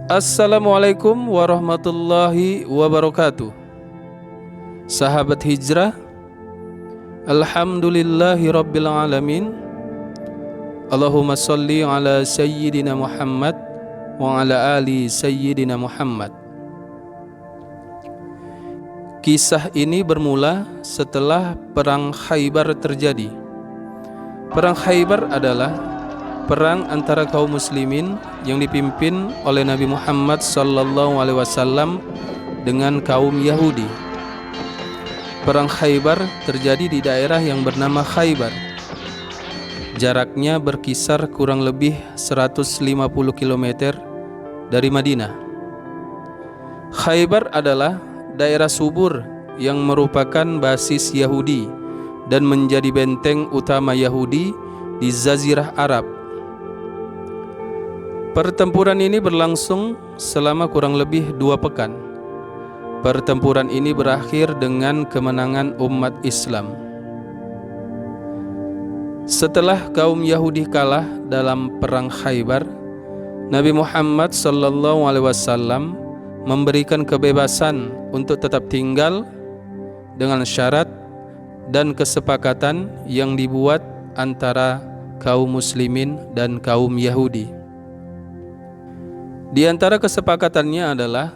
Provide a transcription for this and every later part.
Assalamualaikum warahmatullahi wabarakatuh. Sahabat hijrah, alhamdulillahi rabbil alamin. Allahumma salli ala sayyidina Muhammad wa ala ali sayyidina Muhammad. Kisah ini bermula setelah Perang Khaybar terjadi. Perang Khaybar adalah perang antara kaum muslimin yang dipimpin oleh Nabi Muhammad SAW dengan kaum Yahudi. Perang Khaybar terjadi di daerah yang bernama Khaybar. Jaraknya berkisar kurang lebih 150 km dari Madinah. Khaybar adalah daerah subur yang merupakan basis Yahudi dan menjadi benteng utama Yahudi di Jazirah Arab. Pertempuran ini berlangsung selama kurang lebih 2 pekan. Pertempuran ini berakhir dengan kemenangan umat Islam. Setelah kaum Yahudi kalah dalam perang Khaybar, Nabi Muhammad SAW memberikan kebebasan untuk tetap tinggal dengan syarat dan kesepakatan yang dibuat antara kaum muslimin dan kaum Yahudi. Di antara kesepakatannya adalah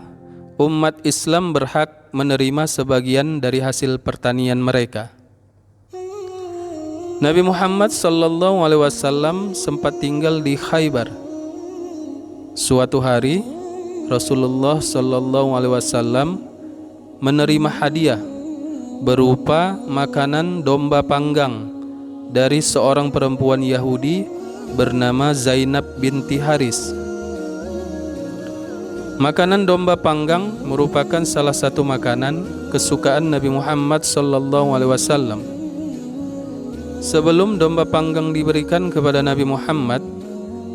umat Islam berhak menerima sebagian dari hasil pertanian mereka. Nabi Muhammad SAW sempat tinggal di Khaybar. Suatu hari Rasulullah SAW menerima hadiah berupa makanan domba panggang dari seorang perempuan Yahudi bernama Zainab binti Haris. Makanan domba panggang merupakan salah satu makanan kesukaan Nabi Muhammad SAW. Sebelum domba panggang diberikan kepada Nabi Muhammad,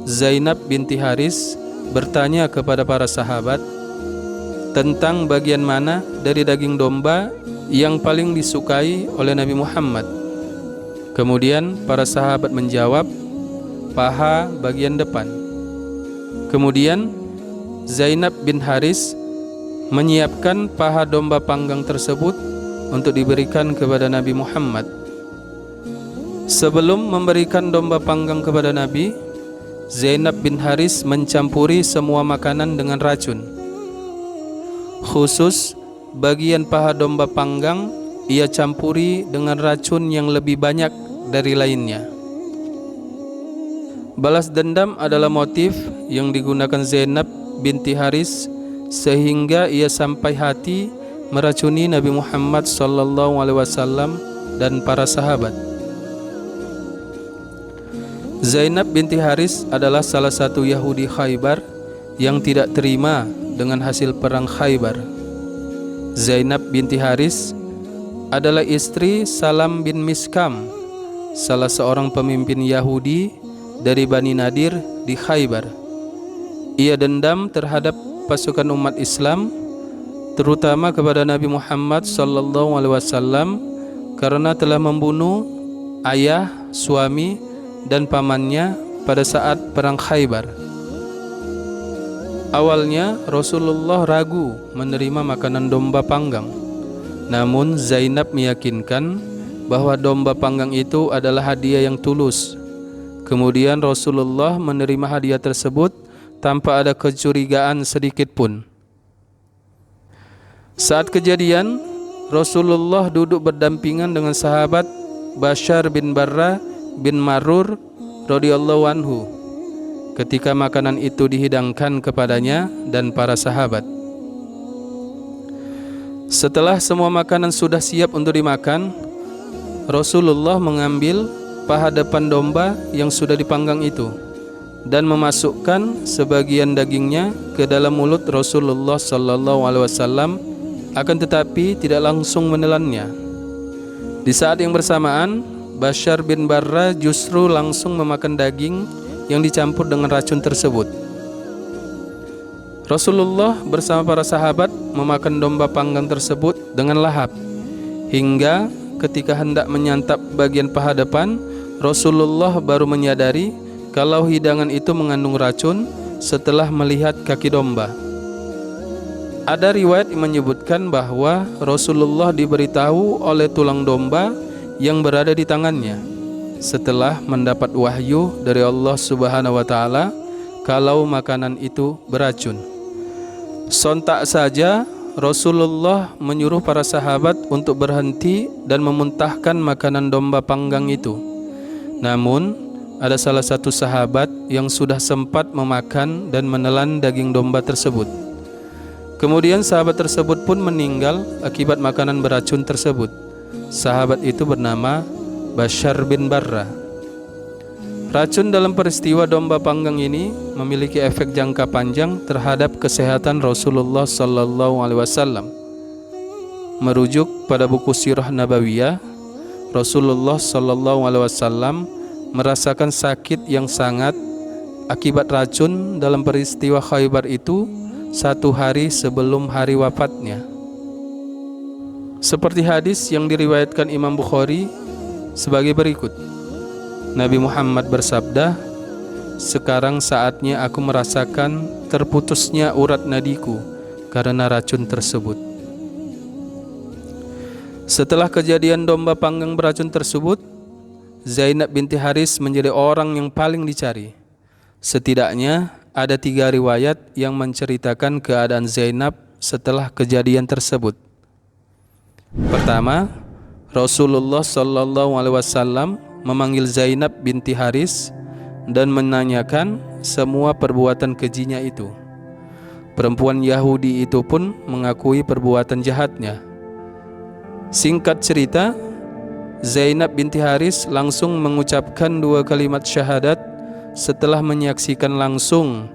Zainab binti Haris bertanya kepada para sahabat tentang bagian mana dari daging domba yang paling disukai oleh Nabi Muhammad. Kemudian para sahabat menjawab, paha bagian depan. Kemudian Zainab bin Haris menyiapkan paha domba panggang tersebut untuk diberikan kepada Nabi Muhammad. Sebelum memberikan domba panggang kepada Nabi, Zainab bin Haris mencampuri semua makanan dengan racun. Khusus bagian paha domba panggang ia campuri dengan racun yang lebih banyak dari lainnya. Balas dendam adalah motif yang digunakan Zainab binti Haris sehingga ia sampai hati meracuni Nabi Muhammad SAW dan para sahabat. Zainab binti Haris adalah salah satu Yahudi Khaybar yang tidak terima dengan hasil perang Khaybar. Zainab binti Haris adalah istri Salam bin Miskam, salah seorang pemimpin Yahudi dari Bani Nadir di Khaybar. Ia dendam terhadap pasukan umat Islam, terutama kepada Nabi Muhammad SAW karena telah membunuh ayah, suami, dan pamannya pada saat perang Khaybar. Awalnya Rasulullah ragu menerima makanan domba panggang. Namun Zainab meyakinkan bahwa domba panggang itu adalah hadiah yang tulus. Kemudian Rasulullah menerima hadiah tersebut tanpa ada kecurigaan sedikit pun. Saat kejadian, Rasulullah duduk berdampingan dengan sahabat Bashar bin Barra bin Marur radhiyallahu anhu ketika makanan itu dihidangkan kepadanya dan para sahabat. Setelah semua makanan sudah siap untuk dimakan, Rasulullah mengambil paha depan domba yang sudah dipanggang itu dan memasukkan sebagian dagingnya ke dalam mulut Rasulullah SAW, akan tetapi tidak langsung menelannya. Di saat yang bersamaan, Bashar bin Barra justru langsung memakan daging yang dicampur dengan racun tersebut. Rasulullah bersama para sahabat memakan domba panggang tersebut dengan lahap, hingga ketika hendak menyantap bagian paha depan, Rasulullah baru menyadari kalau hidangan itu mengandung racun setelah melihat kaki domba. Ada riwayat yang menyebutkan bahwa Rasulullah diberitahu oleh tulang domba yang berada di tangannya setelah mendapat wahyu dari Allah Subhanahu wa taala kalau makanan itu beracun. Sontak saja Rasulullah menyuruh para sahabat untuk berhenti dan memuntahkan makanan domba panggang itu. Namun ada salah satu sahabat yang sudah sempat memakan dan menelan daging domba tersebut. Kemudian sahabat tersebut pun meninggal akibat makanan beracun tersebut. Sahabat itu bernama Bashar bin Barra. Racun dalam peristiwa domba panggang ini memiliki efek jangka panjang terhadap kesehatan Rasulullah sallallahu alaihi wasallam. Merujuk pada buku Sirah Nabawiyah, Rasulullah sallallahu alaihi wasallam merasakan sakit yang sangat akibat racun dalam peristiwa Khaybar itu 1 hari sebelum hari wafatnya. Seperti hadis yang diriwayatkan Imam Bukhari sebagai berikut. Nabi Muhammad bersabda, "Sekarang saatnya aku merasakan terputusnya urat nadiku karena racun tersebut." Setelah kejadian domba panggang beracun tersebut, Zainab binti Haris menjadi orang yang paling dicari. Setidaknya ada 3 riwayat yang menceritakan keadaan Zainab setelah kejadian tersebut. Pertama, Rasulullah sallallahu alaihi wasallam memanggil Zainab binti Haris dan menanyakan semua perbuatan kejinya itu. Perempuan Yahudi itu pun mengakui perbuatan jahatnya. Singkat cerita, Zainab binti Haris langsung mengucapkan 2 kalimat syahadat setelah menyaksikan langsung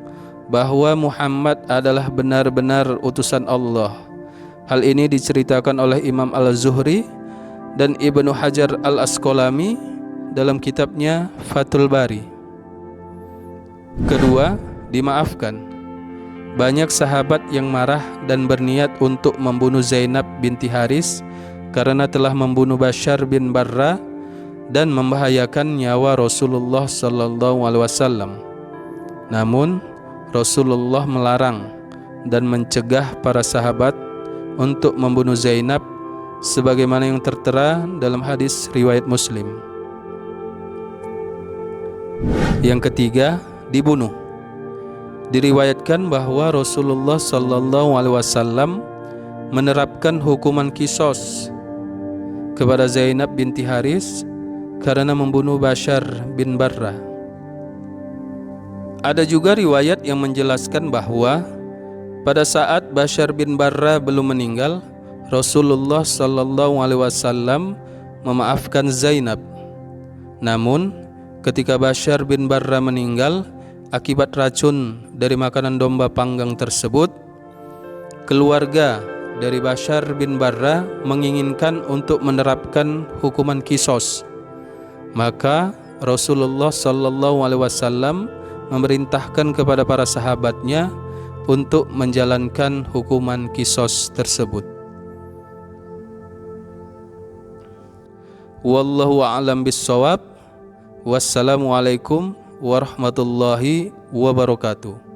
bahwa Muhammad adalah benar-benar utusan Allah. Hal ini diceritakan oleh Imam Al-Zuhri dan Ibnu Hajar Al-Asqalani dalam kitabnya Fathul Bari. Kedua, dimaafkan. Banyak sahabat yang marah dan berniat untuk membunuh Zainab binti Haris karena telah membunuh Bashar bin Barra dan membahayakan nyawa Rasulullah sallallahu alaihi wasallam. Namun Rasulullah melarang dan mencegah para sahabat untuk membunuh Zainab sebagaimana yang tertera dalam hadis riwayat Muslim. Yang ketiga, dibunuh. Diriwayatkan bahwa Rasulullah sallallahu alaihi wasallam menerapkan hukuman qisas kepada Zainab binti Haris karena membunuh Bashar bin Barra. Ada juga riwayat yang menjelaskan bahwa pada saat Bashar bin Barra belum meninggal, Rasulullah sallallahu alaihi wasallam memaafkan Zainab. Namun, ketika Bashar bin Barra meninggal akibat racun dari makanan domba panggang tersebut, keluarga dari Bashar bin Barra menginginkan untuk menerapkan hukuman qisas. Maka Rasulullah sallallahu alaihi wasallam memerintahkan kepada para sahabatnya untuk menjalankan hukuman qisas tersebut. Wallahu a'lam bissawab. Wassalamualaikum warahmatullahi wabarakatuh.